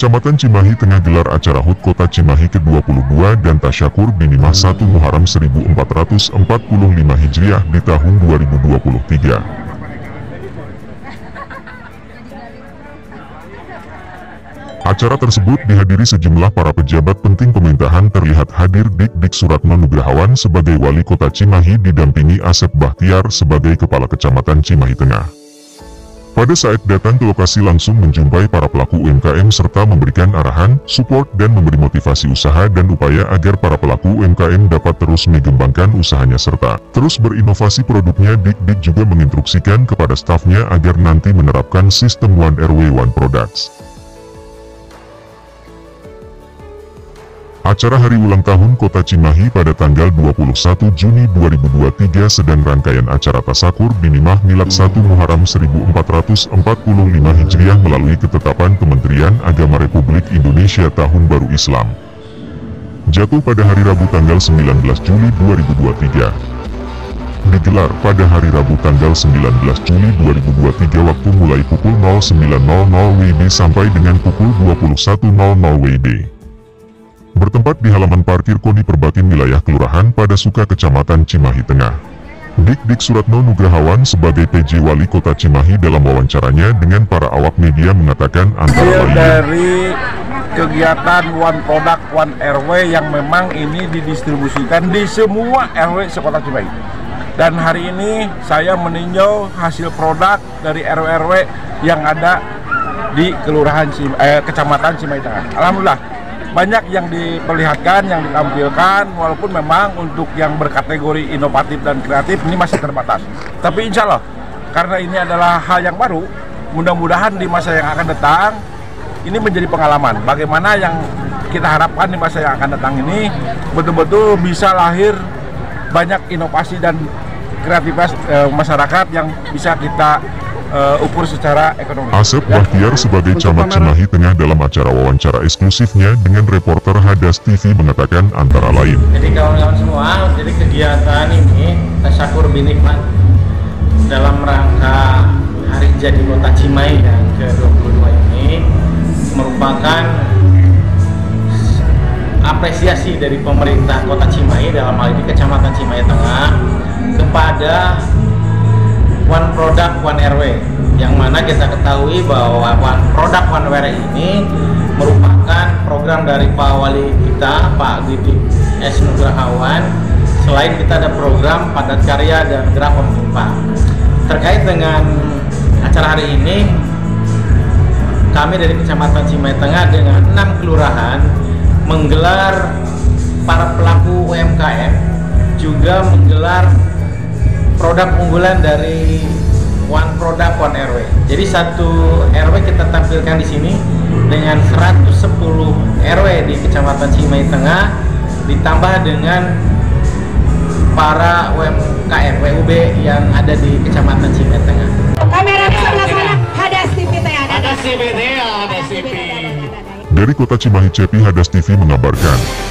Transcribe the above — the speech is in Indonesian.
Kecamatan Cimahi Tengah gelar acara HUT Kota Cimahi ke-22 dan Tasyakur Binimah 1 Muharram 1445 Hijriah di tahun 2023. Acara tersebut dihadiri sejumlah para pejabat penting pemerintahan. Terlihat hadir Dik Suratno Nugrahawan sebagai Wali Kota Cimahi didampingi Asep Bahtiar sebagai Kepala Kecamatan Cimahi Tengah. Pada saat datang ke lokasi langsung menjumpai para pelaku UMKM serta memberikan arahan, support dan memberi motivasi usaha dan upaya agar para pelaku UMKM dapat terus mengembangkan usahanya serta terus berinovasi produknya. Dik juga menginstruksikan kepada stafnya agar nanti menerapkan sistem One RW One Products. Acara Hari Ulang Tahun Kota Cimahi pada tanggal 21 Juni 2023 sedang rangkaian acara Tasakur Binimah Milad 1 Muharram 1445 Hijriah melalui ketetapan Kementerian Agama Republik Indonesia Tahun Baru Islam. Jatuh pada hari Rabu tanggal 19 Juli 2023. Digelar pada hari Rabu tanggal 19 Juli 2023 waktu mulai pukul 09.00 WIB sampai dengan pukul 21.00 WIB. Bertempat di halaman parkir Koni Perbakin wilayah Kelurahan Padasuka Kecamatan Cimahi Tengah. Dik Suratno Nugrahawan sebagai PJ Wali Kota Cimahi dalam wawancaranya dengan para awak media mengatakan antara lain dari kegiatan One Product One RW yang memang ini didistribusikan di semua RW sekota Cimahi. Dan hari ini saya meninjau hasil produk dari RW-RW yang ada di Kelurahan Kecamatan Cimahi Tengah. Alhamdulillah banyak yang diperlihatkan, yang ditampilkan, walaupun memang untuk yang berkategori inovatif dan kreatif ini masih terbatas. Tapi insya Allah, karena ini adalah hal yang baru, mudah-mudahan di masa yang akan datang, ini menjadi pengalaman. Bagaimana yang kita harapkan di masa yang akan datang ini, betul-betul bisa lahir banyak inovasi dan kreativitas masyarakat yang bisa kita ukur secara ekonomi. Asep Bahtiar sebagai Camat Cimahi Tengah dalam acara wawancara eksklusifnya dengan reporter Hadas TV mengatakan antara lain. Jadi kawan-kawan semua, jadi kegiatan ini Tasyakur Binimah dalam rangka Hari Jadi Kota Cimahi yang ke-22 ini merupakan apresiasi dari pemerintah Kota Cimahi, dalam hal ini Kecamatan Cimahi Tengah, kepada One Product One RW, yang mana kita ketahui bahwa One Product One RW ini merupakan program dari Pak Wali kita, Pak Dik Nugrahawan. Selain kita ada program Padat Karya dan Gerak Pemerintah. Terkait dengan acara hari ini, kami dari Kecamatan Cimahi Tengah dengan 6 kelurahan menggelar para pelaku UMKM, juga menggelar produk unggulan dari One Product One RW. Jadi satu RW kita tampilkan di sini dengan 110 RW di Kecamatan Cimahi Tengah, ditambah dengan para UMKM WUB yang ada di Kecamatan Cimahi Tengah. Kamera di sebelah sana, Hadas TV teh ada. Hadas TV. Dari Kota Cimahi, Cepi Hadas TV mengabarkan.